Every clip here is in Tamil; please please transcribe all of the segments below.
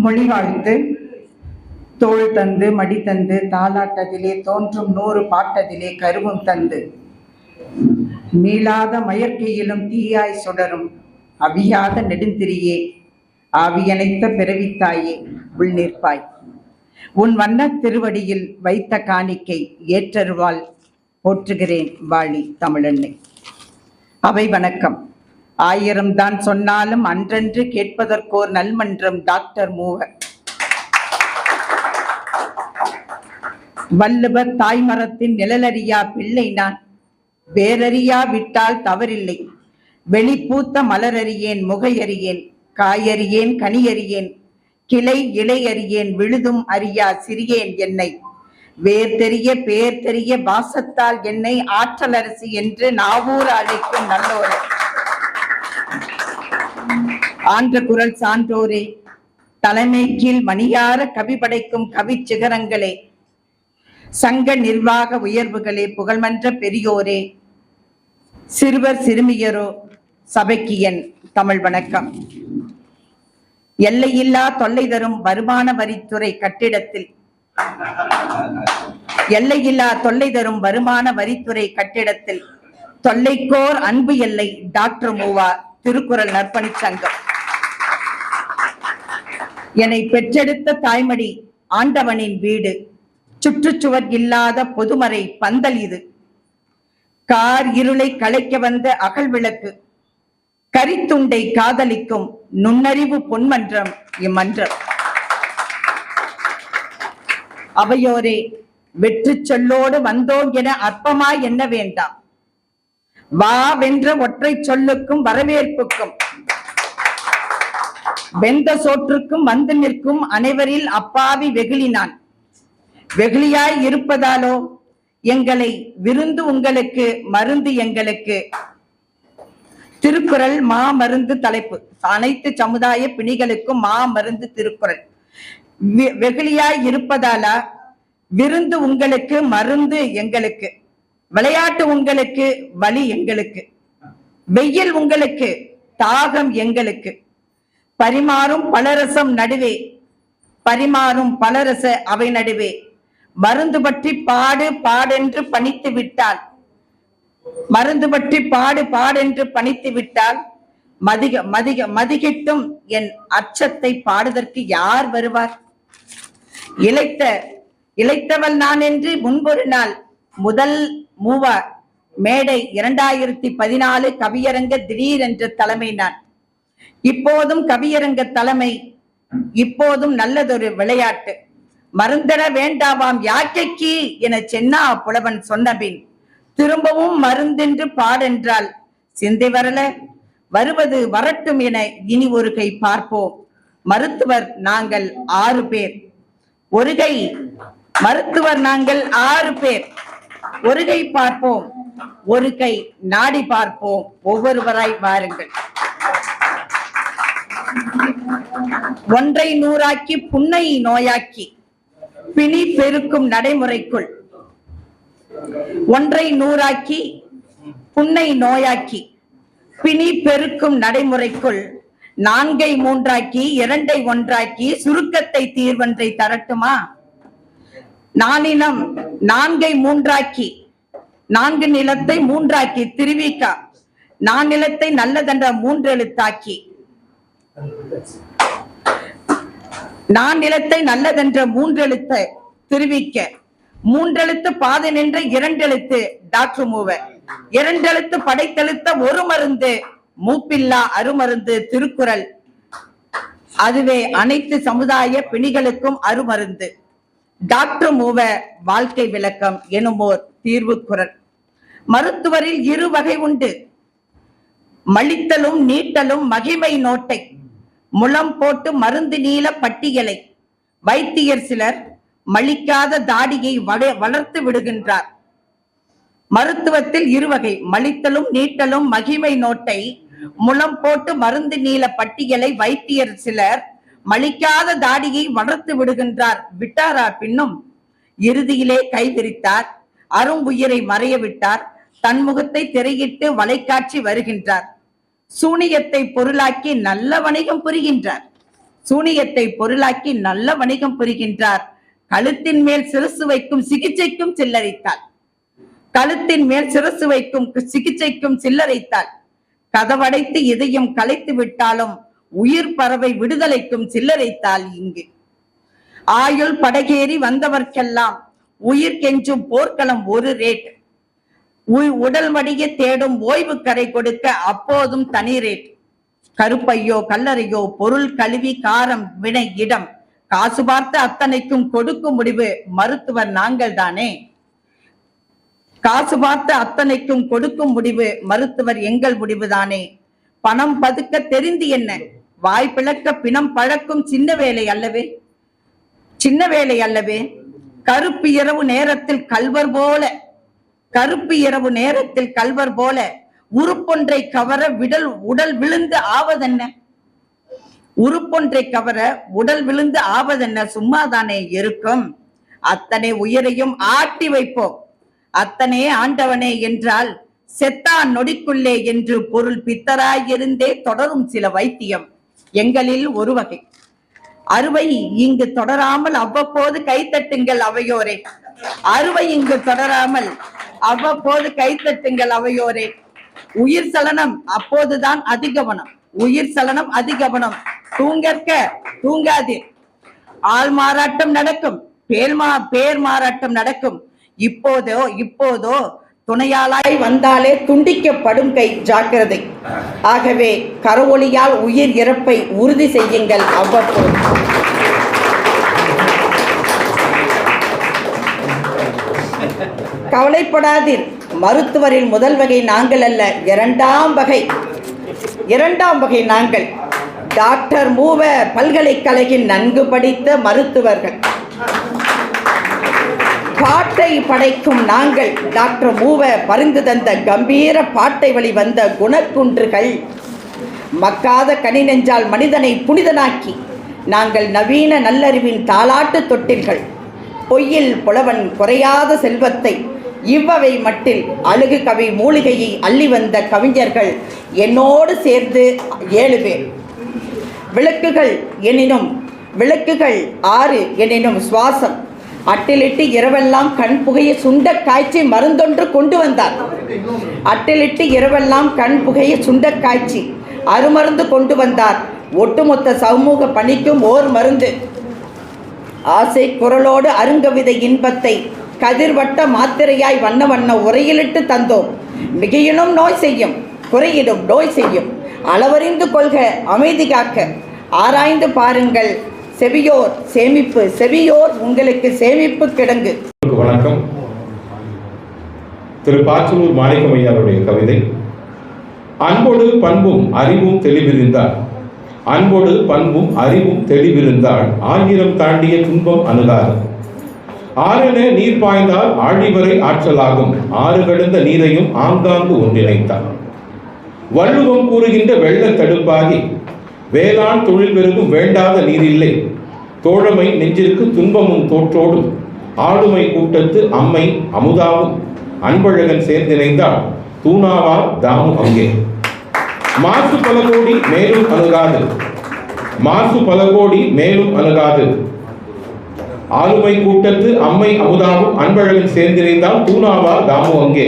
மொழி வாழ்த்து. தோள் தந்து மடி தந்து தாலாட்டதிலே தோன்றும் 100 பாட்டதிலே கருவும் தந்து மீளாத மயற்கையிலும் தீயாய் சுடரும் அவியாத நெடுந்திரியே ஆவியனைத்த பிறவித்தாயே உள் நிற்பாய். உன் வண்ணத் திருவடியில் வைத்த காணிக்கை ஏற்றருவால் போற்றுகிறேன் வாழி தமிழன்னை. அவை வணக்கம். 1000 தான் சொன்னாலும் அன்றன்று கேட்பதற்கோர் நல்மன்றம் டாக்டர் மூவர். வள்ளுவர் தாய்மரத்தின் நிழலறியா பிள்ளை நான், வேரறியா விட்டால் தவறில்லை. வெளிப்பூத்த மலரறியேன் முகையறியேன், காயறியேன் கனியறியேன், கிளை இலை அறியேன், விழுதும் அறியா சிறியேன் என்னை. வேர் தெரிய பேர் தெரிய வாசத்தால் என்னை ஆற்றலரசி என்று நாவூர் அழைக்கும் நல்லோரே. ஆன்ற குரல் சான்றோரே, தலைமை கீழ் மணியார கவி படைக்கும் கவி சிகரங்களே, சங்க நிர்வாக உயர்வுகளே, புகழ்மன்ற பெரியோரே, சிறுவர் சிறுமியரோ, சபைக்கு என் தமிழ் வணக்கம். எல்லையில்லா தொல்லை தரும் வருமான வரித்துறை கட்டிடத்தில் எல்லையில்லா தொல்லை தரும் வருமான வரித்துறை கட்டிடத்தில் தொல்லைக்கோர் அன்பு எல்லை டாக்டர் மூவா திருக்குறள் நற்பணி சங்கம். என்னை பெற்றெடுத்த தாய்மடி ஆண்டவனின் வீடு, சுற்றுச்சுவர் இல்லாத பொதுமறை பந்தல் இது. கார் இருளை களைக்க வந்த அகல் விளக்கு, கரித்துண்டை காதலிக்கும் நுண்ணறிவு பொன்மன்றம் இம்மன்றம். அவையோரே, வெற்றி சொல்லோடு வந்தோம் என அற்பமாய் எண்ண வேண்டாம். வா வென்ற ஒற்றை சொல்லுக்கும் வரவேற்புக்கும் வெந்த சோற்றுக்கும் வந்து நிற்கும் அனைவரில் அப்பாவி வெகுளினான். வெகுளியாய் இருப்பதாலோ எங்களை விருந்து உங்களுக்கு மருந்து எங்களுக்கு. திருக்குறள் மா மருந்து தலைப்பு. அனைத்து சமுதாய பிணிகளுக்கும் மா மருந்து திருக்குறள். வெகுளியாய் இருப்பதாலா விருந்து உங்களுக்கு மருந்து எங்களுக்கு, விளையாட்டு உங்களுக்கு வலி எங்களுக்கு, வெயில் உங்களுக்கு தாகம் எங்களுக்கு. பரிமாறும் பலரசம் நடுவே பரிமாறும் பலரச அவை நடுவே மருந்து பற்றி பாடு பாடென்று பணித்து விட்டால் மருந்து பற்றி பாடு பாடென்று பணித்து விட்டால் மதிகிட்டும் என் அச்சத்தை பாடுதற்கு யார் வருவார்? இளைத்தவள் நான் என்று முன்பொரு நாள் முதல் மூவா மேடை 2014 கவியரங்க திடீர் என்ற தலைமை நான். இப்போதும் கவியரங்க தலைமை, இப்போதும் நல்லதொரு விளையாட்டு. மருந்தட வேண்டாவாம் யாக்கைக்கு என சென்னா புலவன் சொன்னபின் திரும்பவும் மருந்தென்று பாடென்றால் சிந்தை வரல, வருவது வரட்டும் என இனி ஒரு கை பார்ப்போம். மருத்துவர் நாங்கள் 6 பேர், ஒரு கை மருத்துவர் நாங்கள் 6 பேர். ஒரு கை பார்ப்போம், ஒரு கை நாடி பார்ப்போம். ஒவ்வொருவராய் வாருங்கள். ஒன்றை 100ஆக்கி புன்னை நோயாக்கி பிணி பெருக்கும் நடைமுறைக்குள், ஒன்றை 100ஆக்கி புன்னை நோயாக்கி பிணி பெருக்கும் நடைமுறைக்குள் 4ஐ 3ஆக்கி 2ஐ 1ஆக்கி சுருக்கத்தை தீர்வன்றை தரட்டுமா? நானினம் 4ஐ 3ஆக்கி 4 நிலத்தை 3ஆக்கி திருவிக்கா, நான் நிலத்தை நல்லதென்ற 3 எழுத்தாக்கி, நான் நிலத்தை நல்லதென்ற 3 எழுத்தை திருவிக்க, 3 எழுத்து பாதை நின்ற 2 எழுத்து டாக்டர் மூவர், 2 எழுத்து படைத்தெழுத்த ஒரு மருந்து மூப்பில்லா அருமருந்து திருக்குறள். அதுவே அனைத்து சமுதாய பிணிகளுக்கும் அருமருந்து. டாக்டர் மூவ வாழ்க்கை விளக்கம் எனுமோர் தீர்வு குறள். மருத்துவரில் 2 வகை உண்டு. மலித்தலும் நீட்டலும் மகிமை நோட்டை முளம் போட்டு மருந்து நீல பட்டியலை. வைத்தியர் சிலர் மலிக்காத தாடியை வளர்த்து விடுகின்றார். மருத்துவத்தில் 2 வகை. மலித்தலும் நீட்டலும் மகிமை நோட்டை முளம் போட்டு மருந்து நீல பட்டியலை வைத்தியர் சிலர் மலிக்காத தாடியை வளர்த்து விடுகின்றார். விட்டாரா பின்னும் இறுதியிலே கைவிரித்தார், அரும்புயிரை மறைய விட்டார், தன்முகத்தை திரையிட்டு வளைக்காட்சி வருகின்றார். சூனியத்தை பொருளாக்கி நல்ல வணிகம் புரிகின்றார். சூனியத்தை பொருளாக்கி நல்ல வணிகம் புரிகின்றார். கழுத்தின் மேல் சிரசு வைக்கும் சிகிச்சைக்கும் சில்லறைத்தாள். கழுத்தின் மேல் சிரசு வைக்கும் சிகிச்சைக்கும் சில்லறைத்தாள். கதவடைத்து இதயம் கலைத்து விட்டாலும் உயிர் பறவை விடுதலைக்கும் சில்லறைத்தாள். இங்கு ஆயுள் படகேறி வந்தவர்க்கெல்லாம் உயிர் கெஞ்சும் போர்க்களம் ஒரு ரேட். உடல் வடிய தேடும் ஓய்வு கரை கொடுக்க அப்போதும் தனி ரேட். கருப்பையோ கல்லறையோ பொருள் கழுவி காரம் வினை இடம் காசு பார்த்து அத்தனைக்கும் கொடுக்கும் முடிவு மருத்துவர் நாங்கள் தானே. காசு பார்த்து அத்தனைக்கும் கொடுக்கும் முடிவு மருத்துவர் எங்கள் முடிவுதானே. பணம் பதுக்க தெரிந்து என்ன, வாய் பிளக்க பிணம் பழக்கும் சின்ன வேலை அல்லவே, சின்ன வேலை அல்லவே. கருப்பு இரவு நேரத்தில் கல்வர் போல உறுப்பொன்றை கவர உடல் விழுந்து ஆவதென்ன, உறுப்பொன்றை கவர உடல் விழுந்து ஆவதென்ன, சும்மாதானே இருக்கும். அத்தனை உயிரையும் ஆட்டி வைப்போம், அத்தனை ஆண்டவனே என்றால் செத்தான் நொடிக்குள்ளே என்று பொருள். பித்தராயிருந்தே தொடரும் சில வைத்தியம் எங்களில் ஒரு வகை. அறுவை இங்கு தொடராமல் அவ்வப்போது கைத்தட்டுங்கள் அவையோரே. அறுவை இங்கு தொடராமல் அவ்வப்போது கைத்தட்டுங்கள் அவையோரே. உயிர் சலனம் அப்போதுதான் அதிகவனம், உயிர் சலனம் அதிகவனம். தூங்கற்க தூங்காதீர். ஆள் மாறாட்டம் நடக்கும், பேர் மாறாட்டம் நடக்கும். இப்போதோ துணையாளாய் வந்தாலே துண்டிக்கப்படும் கை, ஜாக்கிரதை. ஆகவே கரவொலியால் உயிர் இறப்பை உறுதி செய்யுங்கள் அவ்வப்போது. கவலைப்படாதீர், மருத்துவரில் முதல் வகை நாங்கள் அல்ல, இரண்டாம் வகை நாங்கள். டாக்டர் மூவ பல்கலைக்கழகின் நன்கு படித்த மருத்துவர்கள். பாட்டை படைக்கும் நாங்கள் டாக்டர் மூவ பரிந்து தந்த கம்பீர பாட்டை வழி வந்த குணக்குன்றுகள். மக்காத கனி நெஞ்சால் மனிதனை புனிதனாக்கி நாங்கள் நவீன நல்லறிவின் தாலாட்டு தொட்டில்கள். பொய்யில் புலவன் குறையாத செல்வத்தை இவ்வவை மட்டில் அழுகு கவி மூலிகையை அள்ளி வந்த கவிஞர்கள் என்னோடு சேர்ந்து 7 பேர். விளக்குகள் 6 எனினும் சுவாசம். அட்டிலிட்டு இரவெல்லாம் கண் புகைய சுண்ட காய்ச்சி மருந்தொன்று கொண்டு வந்தார். அட்டிலிட்டு இரவெல்லாம் கண் புகைய சுண்ட காய்ச்சி அருமருந்து கொண்டு வந்தார். ஒட்டுமொத்த சமூக பணிக்கும் ஓர் மருந்து. ஆசை குரலோடு அருங்கவிதை இன்பத்தை கதிர்வட்ட மாத்திரையாய் வண்ண வண்ண உரையிலிட்டு தந்தோம். மிகையினும் நோய் செய்யும், குறையிடும் நோய் செய்யும். அளவறிந்து கொள்க, அமைதி காக்க ஆராய்ந்து பாருங்கள். செவியோர் சேமிப்பு, செவியோர் உங்களுக்கு சேமிப்பு கிடங்கு. வணக்கம். திரு பாச்சலூர் மாணிக்கம் ஐயாருடைய கவிதை. அன்போடு பண்பும் அறிவும் தெளிவிருந்தால், அன்போடு பண்பும் அறிவும் தெளிவிருந்தால் 1000 தாண்டிய துன்பம் அணுகாது. ஆறென நீர் பாய்ந்தால் ஆழிவரை ஆற்றலாகும், ஆறு கடந்த நீரையும் ஆங்காங்கு ஒன்றிணைத்தார். வள்ளுவம் கூறுகின்ற வெள்ள தடுப்பாகி வேளாண் தொழில் பெருகும் வேண்டாத நீரில்லை. தோழமை நெஞ்சிற்கு துன்பமும் தோற்றோடும் ஆளுமை கூட்டத்து அம்மை அமுதாவும் அன்பழகன் சேர்ந்திணைந்தால் தூணாவார் தாமும் அங்கே. மாசு பல கோடி மேலும் அணுகாது, மாசு பல கோடி மேலும் அணுகாது. ஆளுமை கூட்டத்து அம்மை அமுதாவும் அன்பழகன் சேர்ந்திணைந்தால் தூணாவார் தாமும் அங்கே.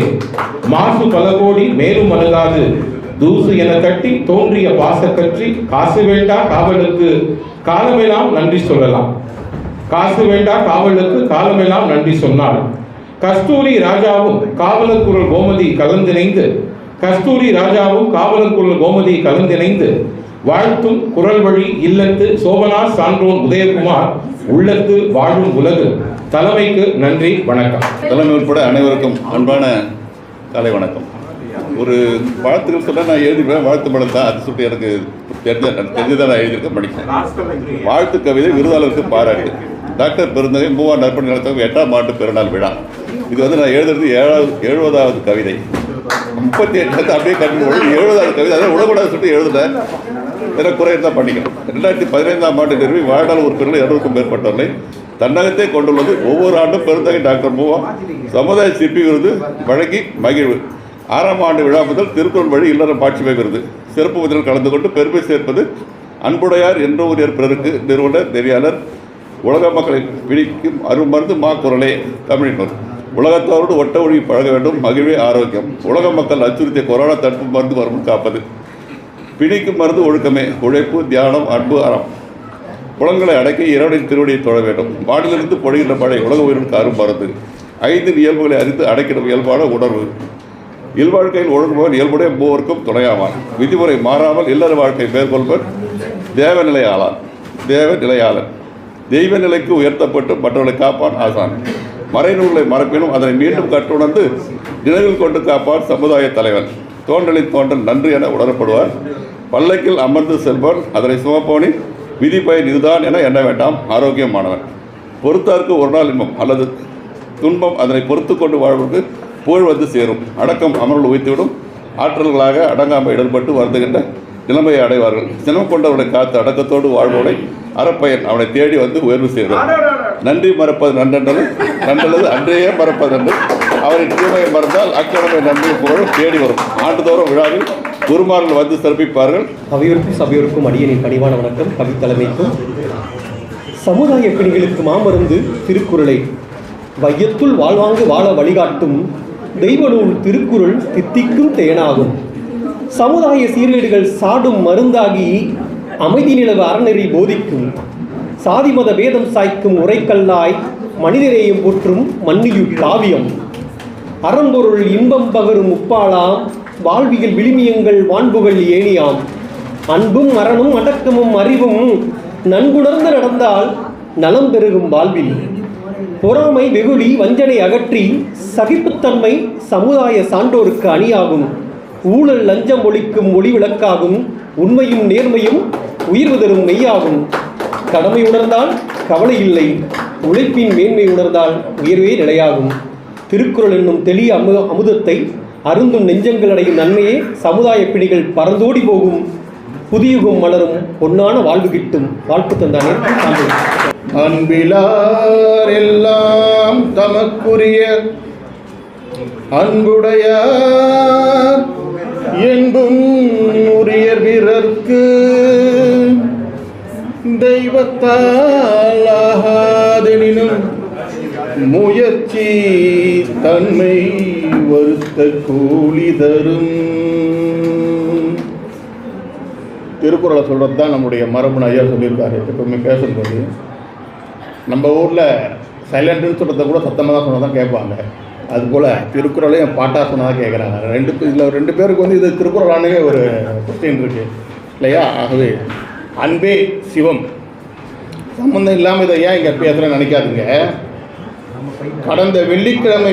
மாசு பல கோடி மேலும் அணுகாது. தூசு என தட்டி தோன்றிய பாசக்கற்றி காசு வேண்டா காவலுக்கு காலமெல்லாம் நன்றி சொல்லலாம். காசு வேண்டா காவலுக்கு காலமெல்லாம் நன்றி சொன்னால் கஸ்தூரி ராஜாவும் காவலக்குரல் கோமதி கலந்திணைந்து, கஸ்தூரி ராஜாவும் காவலக்குரல் கோமதி கலந்திணைந்து வாழ்த்தும் குரல் வழி இல்லத்து சோபனா சான்றோன் உதயகுமார் உள்ளத்து வாழும் உலகு. தலைமைக்கு நன்றி, வணக்கம். தலைமை உட்பட அனைவருக்கும் அன்பான காலை வணக்கம். ஒரு வாழ்த்துக்கள் சொல்ல நான் எழுதிப்பேன், வாழ்த்து படம் தான் அது சொல்லிட்டு எனக்கு தெரிஞ்சதான் நான் எழுதியிருக்கேன், படிக்கிறேன். வாழ்த்து கவிதை விருதாளருக்கு பாராட்டு. டாக்டர் பெருந்தகை மூவார் நற்பணி நடத்தவங்க 8ஆம் ஆண்டு பிறநாள் விழா. இது வந்து நான் எழுதுறது 70வது கவிதை. 38 அப்படியே கண்டு 70வது கவிதை. அதாவது உடக்கூடாது சொல்லிட்டு எழுதுனேன், எனக்கு குறை இருந்தால் பண்ணிக்கிறேன். 2015ஆம் ஆண்டு நிறுவி வாழ்நாள் உறுப்பினர்கள் 200க்கும் மேற்பட்டவர்களை தன்னகத்தே கொண்டுள்ளது. ஒவ்வொரு ஆண்டும் பெருந்தகை டாக்டர் மூவா சமுதாய சிற்பி விருது வழங்கி மகிழ்வு. 6ஆம் ஆண்டு விழா முதல் திருக்குறள் வழி இல்லறம் பாட்சிமை விருது சிறப்பு விருந்தில் கலந்து கொண்டு பெருமை சேர்ப்பது அன்புடையார் என்ற ஒரு பிறருக்கு நிறுவனர் நெறியாளர் உலக மக்களை பிடிக்கும் அருமருந்து மா குரலே தமிழினர் உலகத்தோடு ஒட்ட ஒழுகி பழக வேண்டும் மகிழ்வே ஆரோக்கியம் உலக மக்கள் அச்சுறுத்திய கொரோனா தடுப்பு மருந்து வரும் காப்பது பிடிக்கும் மருந்து ஒழுக்கமே உழைப்பு தியானம் அன்பு அறம் புலன்களை அடக்கி இறைவனின் திருவடியை தொழ வேண்டும் வானிலிருந்து பொழிகின்ற மழை உலக உயிருக்கு அரும் மருந்து 5 இயல்புகளை அறிந்து அடைக்கிற இயல்பான உணர்வு இல்வாழ்க்கையில் ஒழுங்குபவன் இயல்புடைய மூவருக்கும் துணையாவான் விதிமுறை மாறாமல் இல்லற வாழ்க்கை மேற்கொள்வர் தேவநிலையாளன் தெய்வ நிலைக்கு உயர்த்தப்பட்டு மற்றவர்களை காப்பான் ஆசான் மறைநூல்களை மறப்பினும் அதனை மீண்டும் கற்றுணர்ந்து நினைவில் கொண்டு காப்பான் சமுதாய தலைவன் தோன்றலின் தோன்றல் நன்று என உணரப்படுவார் பல்லக்கில் அமர்ந்து செல்பவன் அதனை சுமப்பவனின் விதி பயன் இதுதான் என எண்ண வேண்டாம் ஆரோக்கியமானவன் பொறுத்தாருக்கு ஒரு நாள் இன்பம் அல்லது துன்பம் அதனை பொறுத்து கொண்டு வாழ்வதற்கு புகழ் வந்து சேரும் அடக்கம் அமர்வுகள் உயர்த்திவிடும் ஆற்றல்களாக அடங்காமல் இடர்பட்டு வருந்துகின்ற நிலைமையை அடைவார்கள் சினம் கொண்டவனை காத்து அடக்கத்தோடு வாழ்பவனை அறப்பயன் அவனை தேடி வந்து உயர்வு சேரும் நன்றி மறப்பது நன்றல்லது அன்றையே மறப்பது நன்று அவரின் தீமையை மறந்தால் அக்கிழமை நன்றி புகழும் தேடி வரும் ஆண்டுதோறும் விழாவில் குருமார்கள் வந்து சிறப்பிப்பார்கள். அவையோருக்கும் சபையோருக்கும் அடியனின் பணிவான வணக்கம். கவித்தலைமைக்கும் சமுதாய பிணிகளுக்கு மாமருந்து திருக்குறளை வையத்துள் வாழ்வாங்கு வாழ வழிகாட்டும் தெய்வநூல் திருக்குறள் தித்திக்கும் தேனாகும். சமுதாய சீர்கேடுகள் சாடும் மருந்தாகி அமைதி நிலவு அறநெறி போதிக்கும் சாதி மத பேதம் சாய்க்கும் உரைக்கல்லாய் மனிதநேயம் போற்றும் மன்னியு காவியம் அறம்பொருள் இன்பம் பகரும் முப்பாளாம் வாழ்வியல் விளிமியங்கள் வான்புகள் ஏணியாம் அன்பும் அறனும் அடக்கமும் அறிவும் நன்குணர்ந்து நடந்தால் நலம் பெருகும் வாழ்வில் பொறாமை வெகுளி வஞ்சனை அகற்றி சகிப்புத்தன்மை சமுதாய சான்றோருக்கு அணியாகும் ஊழல் லஞ்சம் ஒழிக்கும் ஒளி விளக்காகும் உண்மையும் நேர்மையும் உயிர்வு தரும் மெய்யாகும் கடமை உணர்ந்தால் கவலை இல்லை உழைப்பின் மேன்மை உணர்ந்தால் உயர்வே நிலையாகும் திருக்குறள் என்னும் தெளிய அமுதத்தை அருந்தும் நெஞ்சங்கள் அடையும் நன்மையே சமுதாய பிணிகள் பறந்தோடி போகும் புதியுகம் மலரும் பொன்னான வாழ்வு கிட்டும் வாழ்த்து தந்தானே. அன்பிலார் எல்லாம் தமக்குரிய அன்புடையார் என்பும் உரிய பிறர்க்கு தெய்வத்தால் ஆகாதெனினும் முயற்சி தன்மை வருத்த கூலி தரும். திருக்குறளை சொல்கிறது தான் நம்முடைய மரபணு. ஐயா சொல்லியிருக்காரு எப்பவுமே பேசும்போது நம்ம ஊரில் சைலண்ட்டுன்னு சொல்கிறத கூட சத்தமாக தான் சொன்னால் தான் கேட்பாங்க. அதுபோல் திருக்குறளையும் பாட்டாக சொன்னால் கேட்குறாங்க. இதில் ரெண்டு பேருக்கு வந்து இது திருக்குறளானே ஒரு கொஸ்டின் இருக்குது இல்லையா? ஆகவே அன்பே சிவம் சம்பந்தம் இல்லாமல் இதை ஏன் இங்கே பேசுகிறேன்னு நினைக்காதுங்க. கடந்த வெள்ளிக்கிழமை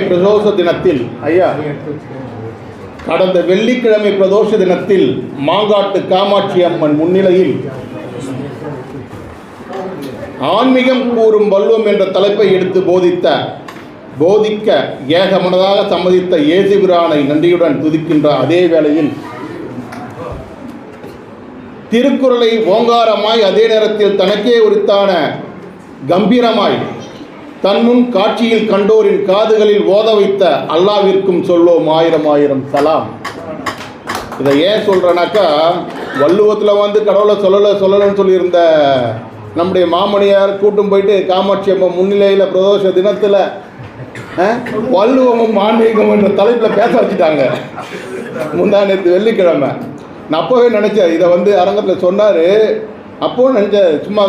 பிரதோஷ தினத்தில் மாங்காட்டு காமாட்சி அம்மன் முன்னிலையில் ஆன்மீகம் கூறும் வள்ளுவம் என்ற தலைப்பை எடுத்து போதிக்க ஏகமனதாக சம்மதித்த இயேசுபிரானை நன்றியுடன் துதிக்கின்ற அதே வேளையில் திருக்குறளை ஓங்காரமாய் அதே நேரத்தில் தனக்கே உரித்தான கம்பீரமாய் தன்முன் காட்சியில் கண்டோரின் காதுகளில் ஓத வைத்த அல்லாவிற்கும் சொல்வோம் ஆயிரம் ஆயிரம் சலாம். இதை ஏன் சொல்கிறேன்னாக்கா, வள்ளுவத்தில் வந்து கடவுளை சொல்லலைன்னு சொல்லியிருந்த நம்முடைய மாமணியார் கூட்டும் போயிட்டு காமாட்சி அம்மன் முன்னிலையில் பிரதோஷ தினத்தில் வள்ளுவமும் ஆன்மீகம் என்ற தலைப்பில் பேச வச்சுட்டாங்க முந்தானத்து வெள்ளிக்கிழமை. நான் அப்போவே நினச்சேன், இதை வந்து அரங்கத்தில் சொன்னார். அப்போது நினச்சேன், சும்மா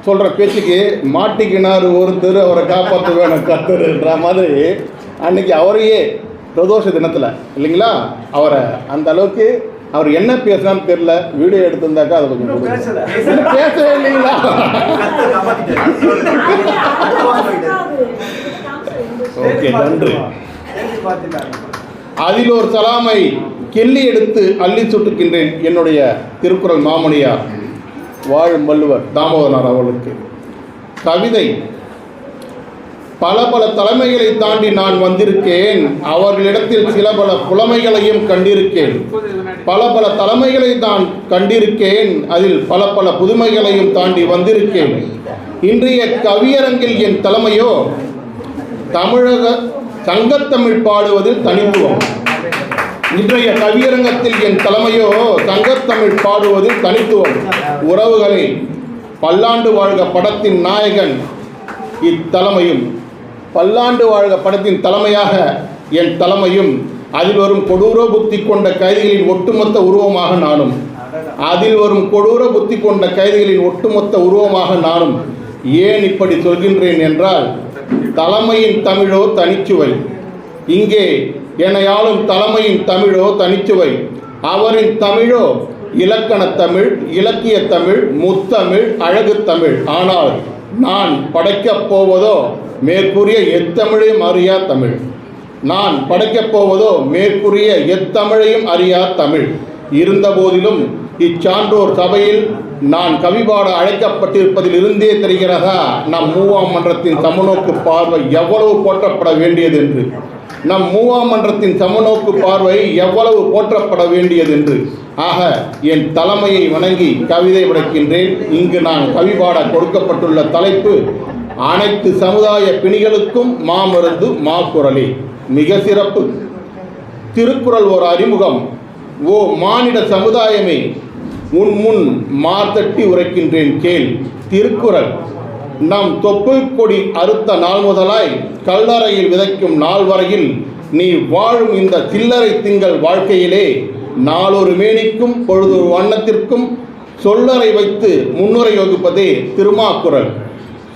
சொல்கிற பேச்சுக்கு மாட்டிக்கினார் ஒருத்தர் அவரை காப்பாற்ற வேணும் கத்துறன்ற மாதிரி அன்றைக்கி அவரையே பிரதோஷ தினத்தில் இல்லைங்களா, அவரை அந்த அளவுக்கு அவர் என்ன பேசுனான்னு தெரியல. வீடியோ எடுத்திருந்தாக்கா அதை கொஞ்சம் பேசவே இல்லைங்களா? ஓகே, நன்றி. அதில் ஒரு சலாமை கிள்ளி எடுத்து அள்ளி சுட்டுக்கின்றேன் என்னுடைய திருக்குறள் மாமணியார் வாழும் வள்ளுவர் தாமோதரனார் அவர்களுக்கு. கவிதை: பல பல தலைமைகளை தாண்டி நான் வந்திருக்கேன், அவர்களிடத்தில் சில பல புலமைகளையும் கண்டிருக்கேன். பல பல தலைமைகளை தான் கண்டிருக்கேன், அதில் பல பல புதுமைகளையும் தாண்டி வந்திருக்கேன். இன்றைய கவியரங்கில் என் தலைமையோ தமிழக சங்கத்தமிழ் பாடுவதில் தனித்துவம். இன்றைய கவியரங்கத்தில் என் தலைமையோ சங்கத்தமிழ் பாடுவதில் தனித்துவம். உறவுகளே, பல்லாண்டு வாழ்க படத்தின் நாயகன் இத்தலைமையும், பல்லாண்டு வாழ்க படத்தின் தலைமையாக என் தலைமையும், அதில் வரும் கொடூர புத்தி கொண்ட கைதிகளின் ஒட்டுமொத்த உருவமாக நானும், அதில் வரும் கொடூர புத்தி கொண்ட கைதிகளின் ஒட்டுமொத்த உருவமாக நானும். ஏன் இப்படி சொல்கின்றேன் என்றால், தலைமையின் தமிழோ தனிச்சுவை. இங்கே என்னையாளும் தலைமையின் தமிழோ தனிச்சுவை. அவரின் தமிழோ இலக்கணத் தமிழ், இலக்கிய தமிழ், முத்தமிழ், அழகு தமிழ். ஆனால் நான் படைக்கப் போவதோ மேற்கூறிய எத்தமிழையும் அறியா தமிழ். நான் படைக்கப் போவதோ மேற்கூறிய எத்தமிழையும் அறியா தமிழ். இருந்த போதிலும் இச்சான்றோர் சபையில் நான் கவிபாட அழைக்கப்பட்டிருப்பதில் இருந்தே தெரிகிறதா நம் மூவாம் மன்றத்தின் சமநோக்கு பார்வை எவ்வளவு போற்றப்பட வேண்டியது என்று. நம் மூவாம் மன்றத்தின் சமநோக்கு பார்வை எவ்வளவு போற்றப்பட வேண்டியது என்று. ஆக என் தலைமையை வணங்கி கவிதை படைக்கின்றேன். இங்கு நான் கவிபாட கொடுக்கப்பட்டுள்ள தலைப்பு அனைத்து சமுதாய பிணிகளுக்கும் மாமருந்து மாக்குரலே. மிக சிறப்பு. திருக்குறள் ஒரு அறிமுகம். ஓ மானிட சமுதாயமே, உன் முன் மார்த்தட்டி உரைக்கின்றேன் கேள். திருக்குறள் நம் தொப்புள் கொடி அறுத்த நாள் முதலாய் கல்லறையில் விதைக்கும் நாள் வரையில் நீ வாழும் இந்த சில்லறை திங்கள் வாழ்க்கையிலே நாளொரு மேனிக்கும் பொழுதொரு வண்ணத்திற்கும் சொல்லறை வைத்து முன்னுரை வகுப்பதே திருமாக்குறள்.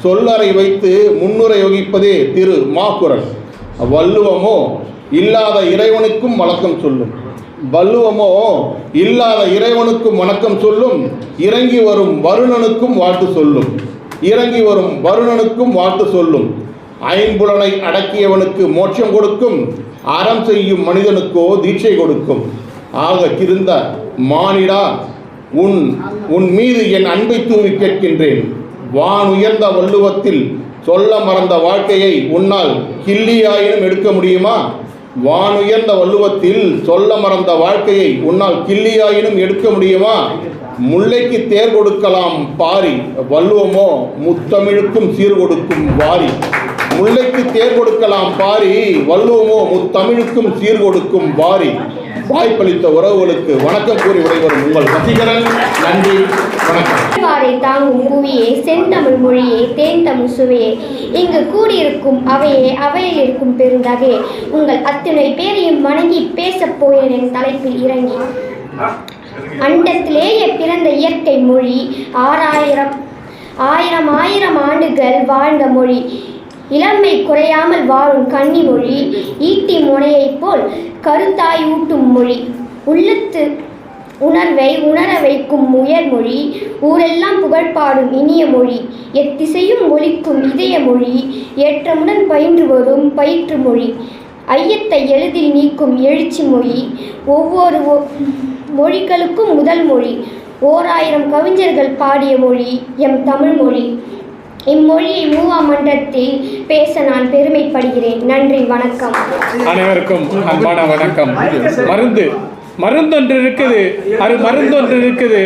சொல்லறை வைத்து முன்னுரை வகிப்பதே திருமாக்குறள். வள்ளுவமோ இல்லாத இறைவனுக்கும் வணக்கம் சொல்லும். வள்ளுவமோ இல்லாத இறைவனுக்கும் வணக்கம் சொல்லும். இறங்கி வரும் வருணனுக்கும் வாழ்த்து சொல்லும். இறங்கி வரும் வருணனுக்கும் வாழ்த்து சொல்லும். ஐம்புலனை அடக்கியவனுக்கு மோட்சம் கொடுக்கும். அறம் செய்யும் மனிதனுக்கோ தீட்சை கொடுக்கும். ஆக கிருந்த மானிடா, உன் மீது என் அன்பை தூவி கேட்கின்றேன். வான் உயர்ந்த வள்ளுவத்தில் சொல்ல மறந்த வாழ்க்கையை உன்னால் கிள்ளியாயினும் எடுக்க முடியுமா? வான் உயர்ந்த வள்ளுவத்தில் சொல்ல மறந்த வாழ்க்கையை உன்னால் கிள்ளியாயினும் எடுக்க முடியுமா? முல்லைக்கு தேர் கொடுக்கலாம் பாரி, வள்ளுவமோ முத்தமிழுக்கும் சீர் கொடுக்கும் வாரி. முல்லைக்கு தேர் கொடுக்கலாம் பாரி, வள்ளுவமோ முத்தமிழுக்கும் சீர் கொடுக்கும் வாரி. வாய்ப்பளித்த உறவுகளுக்கு வணக்கம் கூறி விடைபெறும் உங்கள் வசீகரன். நன்றி, வணக்கம். வாரை தாங்கும் புவியே, செந்தமிழ் மொழியே, தேன் தமிழ் சுவையே, இங்கு கூடியிருக்கும் அவையே, அவையில் இருக்கும் பெருந்தகையே, உங்கள் அத்தனை பேரையும் வணங்கி பேசப் போகிறேன் என் தலைப்பில் இறங்கி. அண்டத்திலேயே பிறந்த இயற்கை மொழி, ஆயிரம் ஆண்டுகள் வாழ்ந்த மொழி, இளமை குறையாமல் வாழும் கன்னி மொழி, ஈட்டி முனையைப் போல் கருத்தாய் ஊட்டும் மொழி, உள்ளத்து உணர்வை உணர வைக்கும் உயர்மொழி, ஊரெல்லாம் புகழ்பாடும் இனிய மொழி, எத்திசையும் ஒலிக்கும் இதய மொழி, ஏற்றமுடன் பயின்று வரும் பயிற்று மொழி, ஐயத்தை எளிதில் நீக்கும் எழுச்சி மொழி, ஒவ்வொரு மொழிகளுக்கும் முதல் மொழி, 1000 கவிஞர்கள் பாடிய மொழி எம் தமிழ் மொழி. இம்மொழியை மூவாம் மன்றத்தில் பேச நான் பெருமைப்படுகிறேன். நன்றி, வணக்கம். அனைவருக்கும் அன்பான வணக்கம். மருந்தொன்று இருக்குது, அது மருந்தொன்று இருக்குது,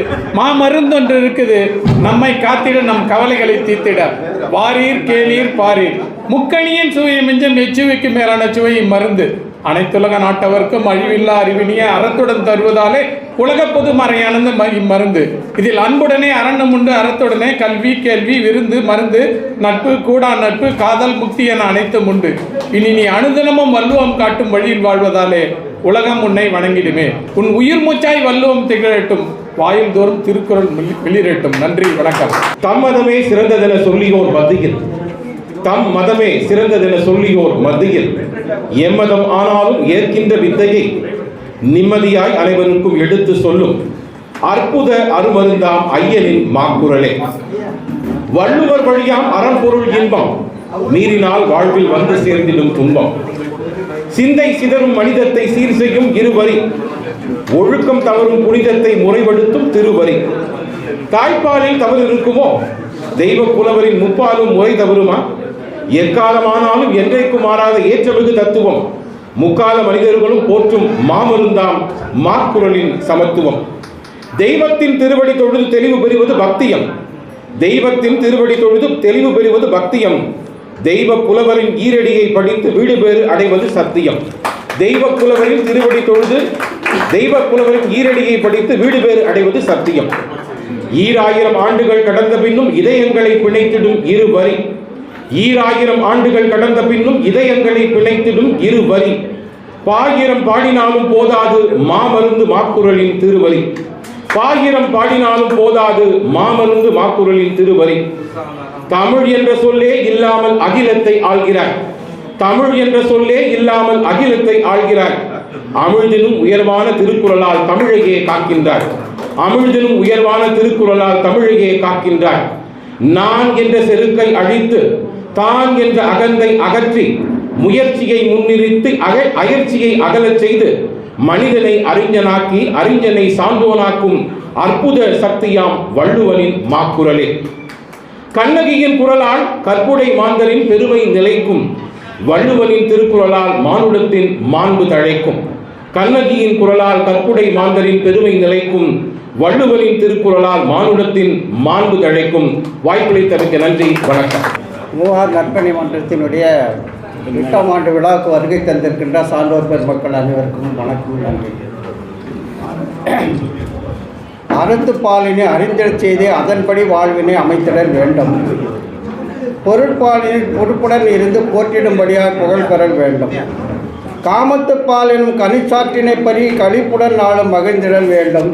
மருந்தொன்று இருக்குது, நம்மை காத்திட, நம் கவலைகளை தீர்த்திட. வாரீர் கேளீர் பாரீர், முக்கணியின் சுவையை மிஞ்சும் எச்சுவைக்கு மேலான சுவை மருந்து. அனைத்துலக நாட்டவர்க்கும் அழிவில்லா அறிவினிய அறத்துடன் தருவதாலே உலக பொது மறையானது இம்மருந்து. இதில் அன்புடனே அரண்டம் உண்டு, அறத்துடனே கல்வி கேள்வி விருந்து மருந்து, நட்பு கூடா நட்பு காதல் முக்தி என அனைத்தும் உண்டு. இனி நீ அனுதினமும் வள்ளுவம் காட்டும் வழியில் வாழ்வதாலே உலகம் உன்னை வணங்கிடுமே. உன் உயிர் மூச்சாய் வள்ளுவம் திகழட்டும், வாயில் தோறும் திருக்குறள் வெளியிடட்டும். நன்றி, வணக்கம். தம்மதமே சிறந்ததென சொல்லியோர் மத்தியில், தம் மதமே சிறந்ததென சொல்லியோர் மத்தியில், எம்மதம் ஆனாலும் ஏற்கின்ற வித்தையை நிம்மதியாய் அனைவருக்கும் எடுத்து சொல்லும் அற்புத அருமருந்தாம் ஐயனின் மாக்குரலே. வள்ளுவர் வழியாம் அறம்பொருள் இன்பம், மீறினால் வாழ்வில் வந்து சேர்ந்திடும் துன்பம். சிந்தை சிதறும் மனிதத்தை சீர் செய்யும் இருவரி, ஒழுக்கம் தவறும் புனிதத்தை முறைப்படுத்தும் திருவரி. தாய்ப்பாலில் தவறு இருக்குமோ? தெய்வ புலவரின் முப்பாலும் முறை தவறுமா? எக்காலமானாலும் என்றைக்கும் மாறாத ஏற்றமிகு தத்துவம், முக்கால மனிதர்களும் போற்றும் மாமருந்தாம் மாக்குரலின் சமத்துவம். தெய்வத்தின் திருவடி தொழுது தெளிவு பெறுவது பக்தியம், தெய்வத்தின் திருவடி தொழுது தெளிவு பெறுவது பக்தியம். தெய்வ புலவரின் ஈரடியை படித்து வீடு பேறு அடைவது சத்தியம். தெய்வ புலவரின் திருவடி தொழுது தெய்வ புலவரின் ஈரடியை படித்து வீடு பேறு அடைவது சத்தியம். ஈராயிரம் ஆண்டுகள் கடந்த பின்னும் இதயங்களை பிணைத்திடும் இரு வரி. ஈராயிரம் ஆண்டுகள் கடந்த பின்னும் இதயங்களை பிணைத்திடும் இரு வரி. பாயிரம் பாடினாலும் போதாது மாமருந்து மாக்குரலின் திருவரி. பாயிரம் பாடினாலும் போதாது மாமருந்து மாக்குரலின் திருவரி. தமிழ் என்ற சொல்லே இல்லாமல் அகிலத்தை ஆள்கிறார். தமிழ் என்ற சொல்லே இல்லாமல் அகிலத்தை ஆள்கிறார். அமிழ்தினும் உயர்வான திருக்குறளால் தமிழையே காக்கின்றார். அமிழ்தினும் உயர்வான திருக்குறளால் தமிழையே காக்கின்றார். நான் என்ற செருக்கை அழித்து தான் என்ற அகந்தை அகற்றி முயற்சியை முன்னிறுத்தி அயற்சியை அகலச் செய்து மனிதனை அறிஞனாக்கி அறிஞனை சான்றோனாக்கும் அற்புத சக்தியாம் வள்ளுவனின் மாக்குரலே. கண்ணகியின் குரலால் கற்புடை மாந்தரின் பெருமை நிலைக்கும். வள்ளுவனின் திருக்குறளால் மானுடத்தின் மாண்பு தழைக்கும். கண்ணகியின் குரலால் கற்புடை மாந்தரின் பெருமை நிலைக்கும். வள்ளுவனின் திருக்குறளால் மானுடத்தின் மாண்பு தழைக்கும். வாய்ப்பளித்தமைக்கு நன்றி, வணக்கம். மூவார் நற்பணி மன்றத்தினுடைய 8ஆம் ஆண்டு விழாவுக்கு வருகை தந்திருக்கின்ற சான்றோர் பெருமக்கள் அனைவருக்கும் வணக்கம், நன்றி. அறத்துப்பாலினை அறிந்திடச் செய்தே அதன்படி வாழ்வினை அமைத்திடல் வேண்டும். பொருட்பாலினில் பொறுப்புடன் இருந்து போற்றிடும்படியாக புகழ் பெறல் வேண்டும். காமத்துப்பாலினும் கனிச்சாற்றினை பறி கழிப்புடன் நாளும் மகிழ்ந்திடல் வேண்டும்.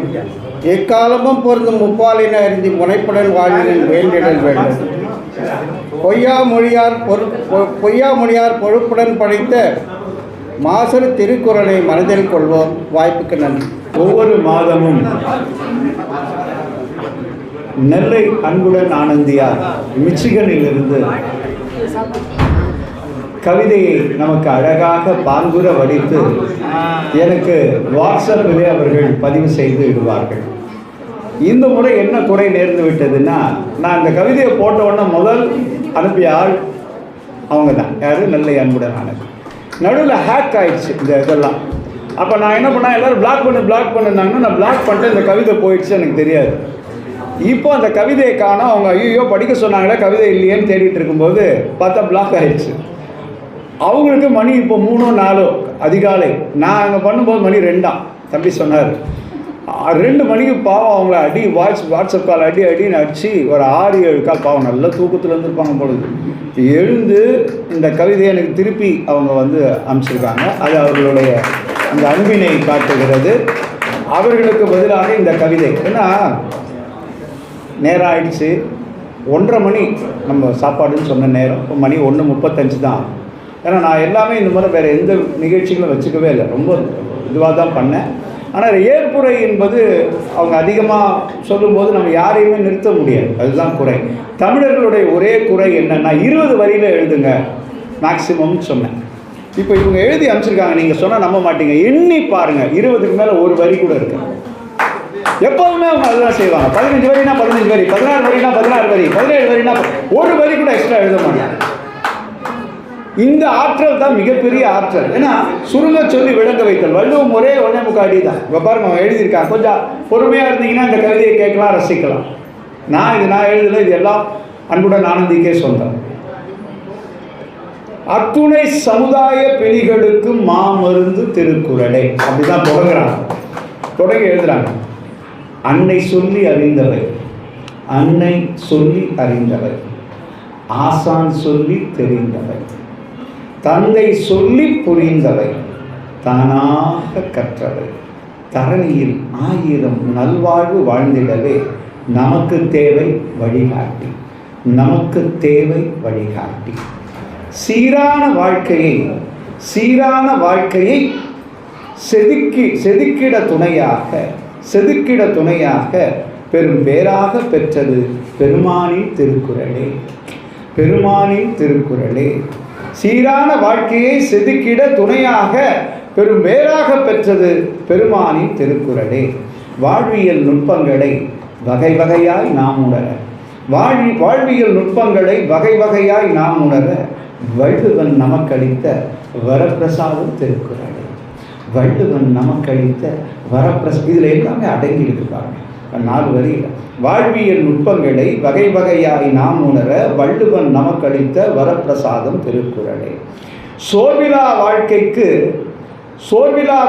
எக்காலமும் பொருந்தும் முப்பாலினை அறிந்து முனைப்புடன் வாழ்வினில் வேண்டிடல் வேண்டும். பொய்யா மொழியார் பொறுப்புடன் படைத்த மாசறு திருக்குறளை மனதில் கொள்வோம். வாய்ப்புக்கு நன்றி. ஒவ்வொரு மாதமும் நெல்லை அன்புடன் ஆனந்தியார் மிச்சிகனில் இருந்து கவிதையை நமக்கு அழகாக பாங்குற வடித்து எனக்கு வாட்ஸ்அப்பிலே அவர்கள் பதிவு செய்து விடுவார்கள். இந்த முறை என்ன குறை நேர்ந்து விட்டதுன்னா, நான் இந்த கவிதையை போட்ட உடனே முதல் அனுப்பிய ஆள் அவங்க தான். யார்? நெல்லை அன்புடன் ஆனந்த். நடுவில் ஹேக் ஆயிடுச்சு இந்த இதெல்லாம். அப்போ நான் என்ன பண்ணேன், எல்லோரும் பிளாக் பண்ணிருந்தாங்கன்னா நான் பிளாக் பண்ணிட்டு இந்த கவிதை போயிடுச்சு, எனக்கு தெரியாது. இப்போ அந்த கவிதையை காணோம். அவங்க ஐயோ படிக்க சொன்னாங்களே கவிதை இல்லையேன்னு தேடிட்டு இருக்கும்போது பார்த்தா பிளாக் ஆகிடுச்சு. அவங்களுக்கு மணி இப்போ 3-4 அதிகாலை. நான் அங்கே பண்ணும்போது மணி 2. தம்பி சொன்னார் 2 மணிக்கு பாவம் அவங்கள அடி வாட்ஸ்அப் கால் அடின்னு அடித்து ஒரு 6-7 கால் பாவம் நல்ல தூக்கத்தில் இருந்துருப்பாங்க பொழுது எழுந்து இந்த கவிதையை எனக்கு திருப்பி அவங்க வந்து அனுப்பிச்சிருக்காங்க. அது அவர்களுடைய அந்த அன்பினை காட்டுகிறது. அவர்களுக்கு பதிலாக இந்த கவிதை, ஏன்னா நேரம் ஆயிடுச்சு, 1:30 மணி நம்ம சாப்பாடுன்னு சொன்ன நேரம், இப்போ மணி 1:35 தான். ஏன்னா நான் எல்லாமே இந்த மாதிரி வேறு எந்த நிகழ்ச்சிகளும் வச்சுக்கவே இல்லை, ரொம்ப இதுவாக தான் பண்ணேன். ஆனால் ஏற்புரை என்பது அவங்க அதிகமாக சொல்லும்போது நம்ம யாரையுமே நிறுத்த முடியாது, அதுதான் குறை. தமிழர்களுடைய ஒரே குறை என்னென்னா 20 வரியில் எழுதுங்க மேக்சிமம்னு சொன்னேன். இப்போ இவங்க எழுதி அனுப்பிச்சிருக்காங்க, நீங்கள் சொன்னால் நம்ப மாட்டீங்க, எண்ணி பாருங்கள் 20க்கு மேலே ஒரு வரி கூட இருக்கு. எப்போதுமே அவங்க அதுதான் செய்வாங்க. 15 வரினா 15 வரி, 16 வரினா 16 வரி, 17 வரினா ஒரு வரி கூட எக்ஸ்ட்ரா எழுத மாட்டாங்க. இந்த ஆற்றல் தான் மிகப்பெரிய ஆற்றல். ஏன்னா சுருங்க சொல்லி விளங்க வைத்தல். வள்ளுவம் ஒரே 1.25 அடி தான். இப்போ பாருங்க அவங்க எழுதியிருக்காங்க. கொஞ்சம் பொறுமையாக இருந்தீங்கன்னா இந்த கவிதையை கேட்கலாம், ரசிக்கலாம். நான் எழுதல, இது எல்லாம் அன்புடன் ஆனந்திக்கே சொந்தம். அத்துணை சமுதாய பிணிகளுக்கு மாமருந்து திருக்குறளே, அப்படிதான் தொடங்கி எழுதுறாங்க. அன்னை சொல்லி அறிந்தவை, அன்னை சொல்லி அறிந்தவை, ஆசான் சொல்லி தெரிந்தவை, தந்தை சொல்லி புரிந்தவை, தானாக கற்றவை, தரணியில் 1000 நல்வாழ்வு வாழ்ந்திடவே நமக்கு தேவை வழிகாட்டி, நமக்கு தேவை வழிகாட்டி. சீரான வாழ்க்கையை செதுக்கிட துணையாக பெரும் பேராக பெற்றது பெருமானின் திருக்குறளே. சீரான வாழ்க்கையை செதுக்கிட துணையாக பெரும் பேராக பெற்றது பெருமானின் திருக்குறளே. வாழ்வியல் நுட்பங்களை வகை வகையாய் நாம் உணர, வாழ்வியல் நுட்பங்களை வகை வகையாய் நாம் உணர வள்ளுவன் நமக்களித்த வரப்பிரசாதம் திருக்குறளே. வள்ளுவன் நமக்களித்த இதில் எல்லாமே அடங்கி இருப்பாங்க. 4 வரியில் வாழ்வியல் நுட்பங்களை வகை வகையாய் நாம் உணர வள்ளுவன் நமக்களித்த வரப்பிரசாதம் திருக்குறளே. சோர்விலா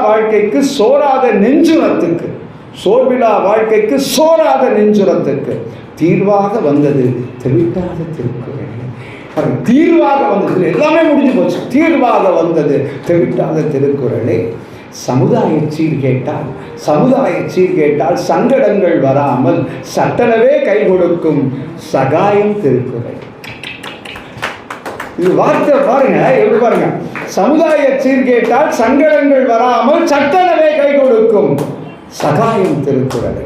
வாழ்க்கைக்கு சோராத நெஞ்சுரத்துக்கு சோர்விலா வாழ்க்கைக்கு சோராத நெஞ்சுரத்துக்கு தீர்வாக வந்தது தெவிட்டாத திருக்குறள். அது தீர்வாக வந்தது, எல்லாமே முடிஞ்சு போச்சு. தீர்வாக வந்தது தெவிட்டாத திருக்குறளே. சமுதாய சீர்கேட்டால் சங்கடங்கள் வராமல் சட்டனவே கை கொடுக்கும் சகாயம் திருக்குறள். இது வார்த்தை பாருங்க, எப்படி பாருங்க. சமுதாய சீர்கேட்டால் சங்கடங்கள் வராமல் சட்டனவே கை கொடுக்கும் சகாயம் திருக்குறளை.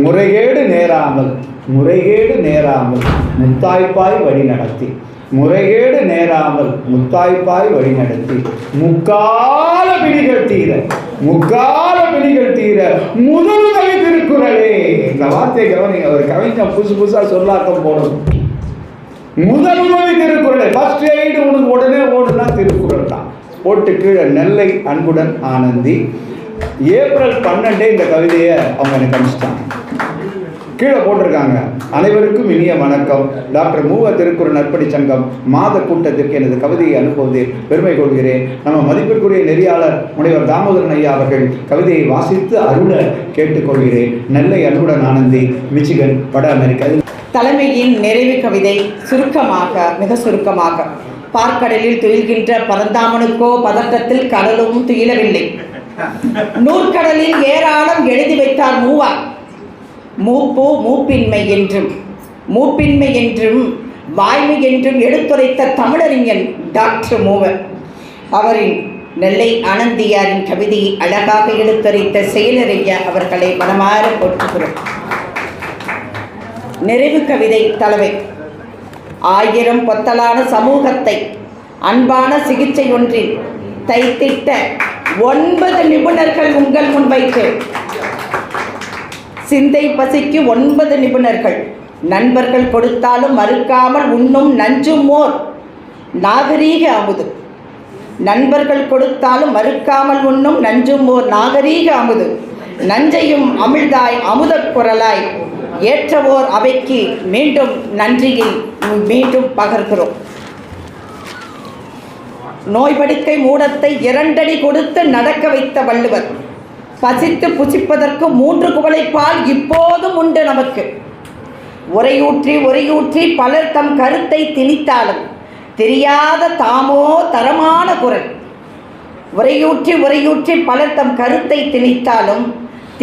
முறைகேடு நேராமல் முத்தாய்ப்பாய் வழி நடத்தி முக்கால பிடிகள் தீர முதலுதவி திருக்குறளே. இந்த வார்த்தையை கவனிங்க. அவர் கவிஞன் புதுசா சொல்லாக்கம் போடணும். முதலுதவி திருக்குறளே. ஃபர்ஸ்ட் எய்டு உனக்கு உடனே ஓடுனா திருக்குறள் தான். போட்டு கீழே நெல்லை அன்புடன் ஆனந்தி. ஏப்ரல் 12 இந்த கவிதையை அவங்க எனக்கு அனுப்பிச்சிட்டாங்க. கீழே போட்டிருக்காங்க, அனைவருக்கும் இனிய வணக்கம். டாக்டர் மூவ திருக்குறள் நற்பணி சங்கம் மாத கூட்டத்திற்கு எனது கவிதையை அனுப்புவதில் பெருமை கொள்கிறேன். நம்ம மதிப்பிற்குரிய நெறியாளர் முனைவர் தாமோதரன் ஐயா அவர்கள் கவிதையை வாசித்து அருள கேட்டுக்கொள்கிறேன். நெல்லை அன்புடன் ஆனந்தி, மிச்சிகன், வட அமெரிக்கா. தலைமையின் நிறைவு கவிதை மிக சுருக்கமாக. பார்க்கடலில் துயில்கின்ற பரந்தாமனுக்கோ பதட்டத்தில் கடலும் துயிலவில்லை. நூற்கடலில் ஏராளம் எழுதி வைத்தார் மூவா. மூப்பின்மை என்றும் வாய்மை என்றும் எடுத்துரைத்த தமிழறிஞன் டாக்டர் மூவர். அவரின் நெல்லை ஆனந்தியாரின் கவிதையை அழகாக எடுத்துரைத்த செயலறிஞ அவர்களை மனமாற போற்றுகிறோம். நிறைவு கவிதை தலைவை. 1000 பொத்தலான சமூகத்தை அன்பான சிகிச்சை ஒன்றில் தைத்திட்ட 9 நிபுணர்கள் உங்கள் முன்வைத்து. சிந்தை பசிக்கு 9 நிபுணர்கள். நண்பர்கள் கொடுத்தாலும் மறுக்காமல் உண்ணும் நஞ்சுமோர் நாகரீக அமுது. நண்பர்கள் கொடுத்தாலும் மறுக்காமல் உண்ணும் நஞ்சுமோர் நாகரீக அமுது. நஞ்சையும் அமிழ்தாய் அமுதக் குரலாய் ஏற்றவோர் அவைக்கு மீண்டும் நன்றியில் மீண்டும் பகர்கிறோம். நோய்படுக்கை மூடத்தை 2 அடி கொடுத்து நடக்க வைத்த வள்ளுவர். பசித்து புசிப்பதற்கு 3 குவளைப்பால் இப்போதும் உண்டு நமக்கு. உரையூற்றி பலர் தம் கருத்தை திணித்தாலும் தெரியாத தாமோ தரமான குரல். உரையூற்றி பலர் தம் கருத்தை திணித்தாலும்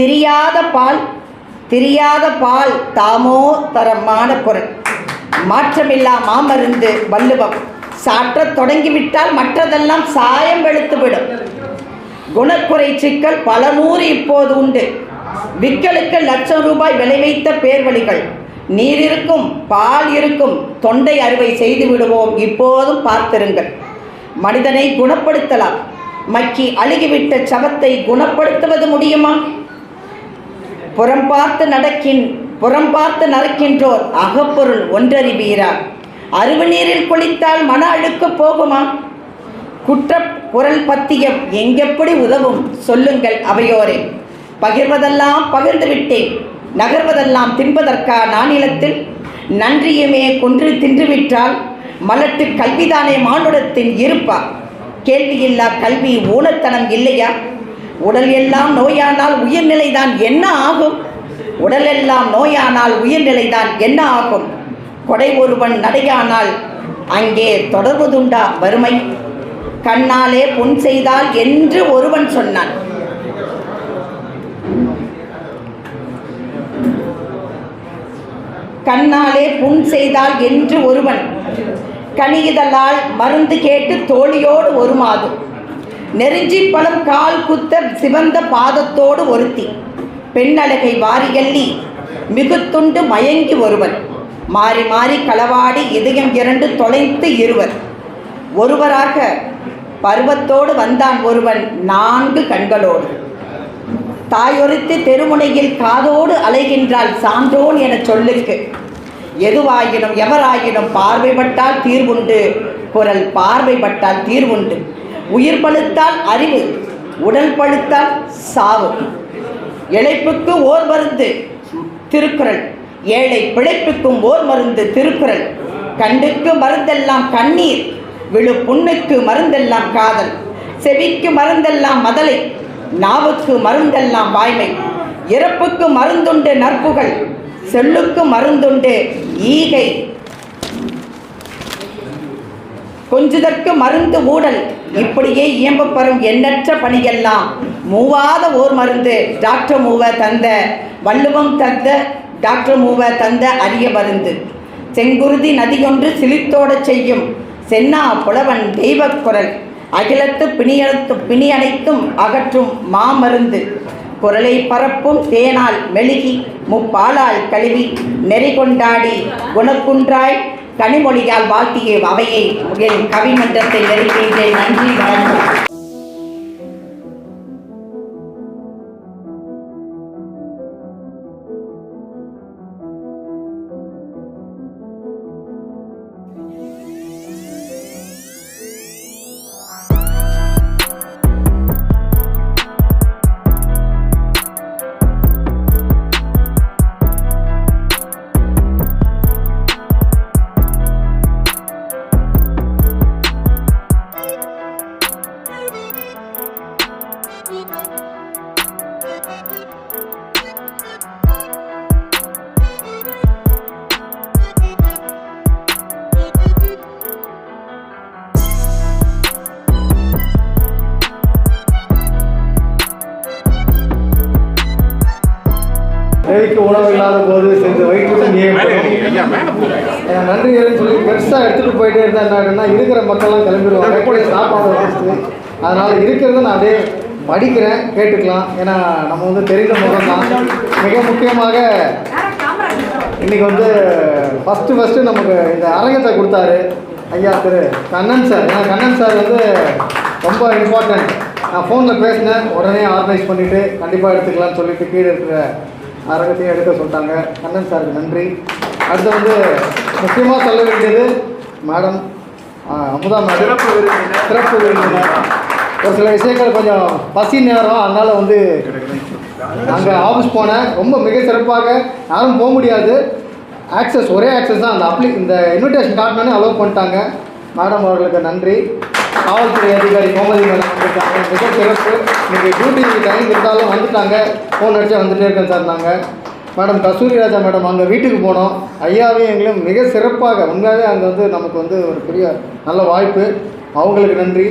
தெரியாத பால் தாமோ தரமான குரல். மாற்றமில்லா மாமருந்து வள்ளுவம். சாற்றத் தொடங்கிவிட்டால் மற்றதெல்லாம் சாயம் வெளுத்துவிடும். குணக்குறை சிக்கல் பல நூறு இப்போது உண்டு. விக்கலுக்கு ₹1,00,000 விலை வைத்த பேர்வழிகள். நீர் இருக்கும், பால் இருக்கும், தொண்டை அறுவை செய்து விடுவோம், இப்போதும் பார்த்திருங்கள். மனிதனை குணப்படுத்தலாம். மக்கி அழுகிவிட்ட சவத்தை குணப்படுத்துவது முடியுமா? புறம் பார்த்து நடக்கின்றோர் அகப்பொருள் ஒன்றறிவீரா? அருவி நீரில் குளித்தால் மன அழுக்கு போகுமா? குற்ற குரல் பத்தியம் எங்கெப்படி உதவும் சொல்லுங்கள் அவையோரே. பகிர்வதெல்லாம் பகிர்ந்து விட்டேன், நகர்வதெல்லாம் தின்பதற்கா நானிலத்தில்? நன்றியுமே கொன்று தின்றுவிட்டால் மலட்டு கல்விதானே மானுடத்தின் இருப்பா? கேள்வியில்லா கல்வி ஊனத்தனம் இல்லையா? உடல் எல்லாம் நோயானால் உயிர்நிலைதான் என்ன ஆகும்? உடலெல்லாம் நோயானால் உயிர்நிலைதான் என்ன ஆகும்? கொடை ஒருவன் நடையானால் அங்கே தொடர்வதுண்டா வறுமை? கண்ணாலே புண் செய்தால் என்று ஒருவன் சொன்னான். கண்ணாலே புண் செய்தால் என்று ஒருவன். கனியுதலால் மருந்து கேட்டு தோழியோடு ஒரு மாது. நெருஞ்சி பழம் கால் குத்த சிவந்த பாதத்தோடு ஒருத்தி. பெண்ணழகை வாரியல்லி மிகுத்துண்டு மயங்கி ஒருவன். மாறி மாறி களவாடி இதயம் 2 தொலைத்து இருவர். ஒருவராக பருவத்தோடு வந்தான் ஒருவன் 4 கண்களோடு. தாயொருத்தி தெருமுனையில் காதோடு அலைகின்றாள் சான்றோன் என சொல்லுக்கு. எதுவாயினும் எவராயினும் பார்வைப்பட்டால் தீர்வுண்டு. குரல் பார்வைப்பட்டால் தீர்வுண்டு. உயிர் பழுத்தால் அறிவு, உடல் பழுத்தால் சாவு. இளைப்புக்கு ஓர் மருந்து திருக்குறள், ஏழை பிழைப்புக்கும் ஓர் மருந்து திருக்குறள். கண்டுக்கு மருந்தெல்லாம் கண்ணீர், விழு புண்ணுக்கு மருந்தெல்லாம் காதல். செவிக்கு மருந்தெல்லாம் மதலை, நாவுக்கு மருந்தெல்லாம் வாய்மை. இறப்புக்கு மருந்துண்டு நற்புகழ், சொல்லுக்கு மருந்துண்டு ஈகை, கொஞ்சுதற்கு மருந்து ஊடல், இப்படியே இயம்பப்பெறும் எண்ணற்ற பணியெல்லாம் மூவாத ஓர் மருந்து டாக்டர் மூவ தந்த வள்ளுவம் தந்த டாக்டர் மூவ தந்த அரிய மருந்து. செங்குருதி நதியொன்று சிலித்தோடச் செய்யும் சென்னா புலவன் தெய்வக் குரல், அகிலத்து பிணியனைத்தும் அகற்றும் மாமருந்து. குரலை பரப்பும் தேனால் மெழுகி முப்பாலால் கழுவி நெறி கொண்டாடி குணக்குன்றாய் கனிமொழியால் வாழ்த்திய அவையை என் கவிமன்றத்தை நெருங்கின்றேன். நன்றி, வணக்கம். தேவைக்கு உணவு இல்லாத போது சென்று வயிற்றுடன் நன்றிகள்னு சொல்லி பெருசாக எடுத்துகிட்டு போயிட்டே இருந்தால் என்ன ஆகுதுன்னா இருக்கிற மக்கள்லாம் கிளம்பிடுவாங்க, சாப்பாடு வச்சு. அதனால் இருக்கிறத நான் அப்படியே படிக்கிறேன், கேட்டுக்கலாம். ஏன்னா நம்ம வந்து தெரிந்த முகம் தான். மிக முக்கியமாக இன்றைக்கி வந்து ஃபஸ்ட்டு நமக்கு இந்த அரங்கத்தை கொடுத்தாரு ஐயா திரு கண்ணன் சார். ஏன்னா கண்ணன் சார் வந்து ரொம்ப இம்பார்ட்டன்ட். நான் ஃபோனில் பேசினேன், உடனே ஆர்கனைஸ் பண்ணிவிட்டு கண்டிப்பாக எடுத்துக்கலாம்னு சொல்லிட்டு கீழே இருக்கிற அரங்கத்தையும் எடுக்க சொல்லிட்டாங்க. கண்ணன் சாருக்கு நன்றி. அடுத்து வந்து முக்கியமாக சொல்ல வேண்டியது மேடம் அமுதா மேடம், சிறப்பு விருந்தினர். ஒரு சில விஷயங்கள் கொஞ்சம் பசி நேரம், அதனால் வந்து அங்கே ஆஃபீஸ் போனேன். ரொம்ப மிக சிறப்பாக, யாரும் போக முடியாது, ஆக்சஸ் ஒரே ஆக்சஸ் தான். அந்த இந்த இன்விடேஷன் காட்டினோன்னே அலோவ் பண்ணிட்டாங்க. மேடம் அவர்களுக்கு நன்றி. காவல்துறை அதிகாரி கோமதி மேடம் வந்துட்டாங்க, மிக சிறப்பு. இன்றைக்கி டியூட்டி டைம் இருந்தாலும் வந்துட்டாங்க. ஃபோன் அடித்தா வந்துகிட்டே இருக்கேன் சார். நாங்கள் மேடம் கஸ்தூரி ராஜா மேடம் அங்கே வீட்டுக்கு போனோம். ஐயாவையும் எங்களையும் மிக சிறப்பாக, உண்மையாகவே அங்கே வந்து நமக்கு வந்து ஒரு பெரிய நல்ல வாய்ப்பு, அவங்களுக்கு நன்றி.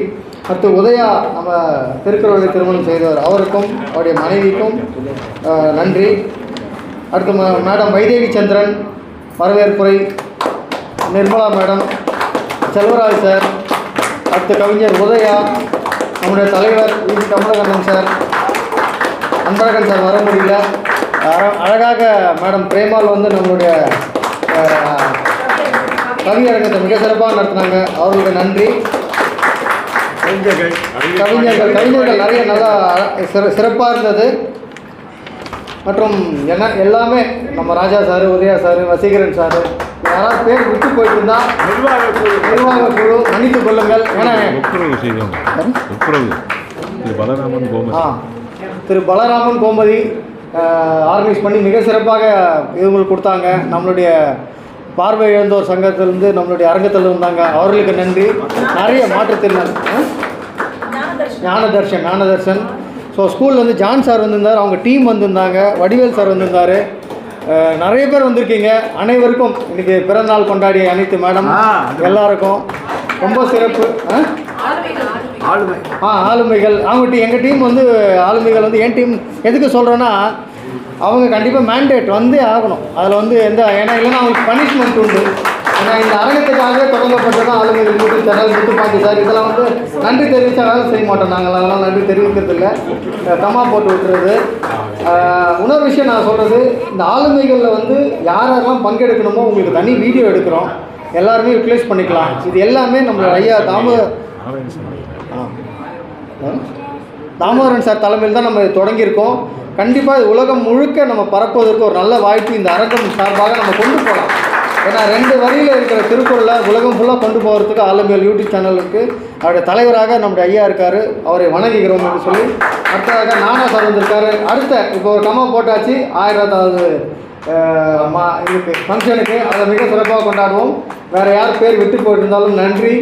அடுத்து உதயா, நம்ம திருக்குறளை திருமணம் செய்தவர், அவருக்கும் அவருடைய மனைவிக்கும் நன்றி. அடுத்து மேடம் வைதேகி சந்திரன் வரவேற்புரை, நிர்மலா மேடம், செல்வராஜ் சார், அடுத்து கவிஞர் உதயா, நம்முடைய தலைவர் கமலகண்ணன் சார், அன்பழகன் சார் வர முடியல. அழகாக மேடம் பிரேமால் வந்து நம்மளுடைய கவியரங்கத்தை மிக சிறப்பாக நடத்தினாங்க, அவர்களுக்கு நன்றி. கவிஞர்கள் நிறைய நல்லா சிறப்பாக இருந்தது. மற்றும் எல்லாமே நம்ம Raja sir, Udaya sir, Vaseegaran sir, யாராவது பேர் விட்டு போயிட்டு இருந்தா நிர்வாக குழு மன்னித்துக் கொள்ளுங்கள். ஏன்னா திரு பலராமன் கோமதி ஆர்கனைஸ் பண்ணி மிக சிறப்பாக இவங்களுக்கு கொடுத்தாங்க. நம்மளுடைய பார்வை இழந்தோர் சங்கத்திலிருந்து நம்மளுடைய அரங்கத்தில் இருந்தாங்க, அவர்களுக்கு நன்றி. நிறைய மாற்றுத்திறனாளி ஞானதர்ஷன். ஸோ ஸ்கூலில் வந்து ஜான் சார் வந்திருந்தார், அவங்க டீம் வந்திருந்தாங்க, வடிவேல் சார் வந்திருந்தார், நிறைய பேர் வந்திருக்கீங்க. அனைவருக்கும் இன்றைக்கி பிறந்தநாள் கொண்டாடிய அனைத்து மேடம் எல்லாருக்கும் ரொம்ப சிறப்பு. ஆளுமைகள் அவங்க எங்கள் டீம் வந்து ஆளுமைகள் வந்து என் டீம் எதுக்கு சொல்கிறேன்னா, அவங்க கண்டிப்பாக மேண்டேட் வந்தே ஆகணும். அதில் வந்து ஏன்னா இல்லைன்னா அவங்களுக்கு பனிஷ்மெண்ட் உண்டு. ஏன்னா இந்த அரங்கத்துக்காகவே தொடங்கப்பட்டது தான் ஆளுமைகள் யூடியூப் சேனல், முத்துப்பாண்டி சார். இதெல்லாம் வந்து நன்றி தெரிவித்தா வேலை செய்ய மாட்டோம் நாங்கள், அதெல்லாம் நன்றி தெரிவிக்கிறது இல்லை, கம்மா போட்டு விட்டுறது. இன்னொரு விஷயம் நான் சொல்கிறது, இந்த ஆளுமைகளில் வந்து யாரெல்லாம் பங்கெடுக்கணுமோ உங்களுக்கு தனி வீடியோ எடுக்கிறோம், எல்லாருமே யூட்டிலைஸ் பண்ணிக்கலாம். இது எல்லாமே நம்மளோட ஐயா தாமோதரன் சார் தலைமையில் தான் நம்ம தொடங்கியிருக்கோம். கண்டிப்பாக இது உலகம் முழுக்க நம்ம பரப்புவதற்கு ஒரு நல்ல வாய்ப்பு இந்த அரங்கம் சார்பாக நம்ம கொண்டு போகலாம். ஏன்னா 2 வரியில் இருக்கிற திருக்குறளை உலகம் ஃபுல்லாக கொண்டு போகிறதுக்கு ஆளுமைகள் யூடியூப் சேனலுக்கு அவருடைய தலைவராக நம்முடைய ஐயா இருக்கார், அவரை வணங்குகிறோம் என்று சொல்லி. அடுத்ததாக நானா சார் வந்திருக்காரு. இப்போ ஒரு கம்மா போட்டாச்சு 1000வது இதுக்கு ஃபங்க்ஷனுக்கு, அதை மிக சிறப்பாக கொண்டாடுவோம். வேறு யார் பேர் விட்டு போயிட்டு இருந்தாலும் நன்றி.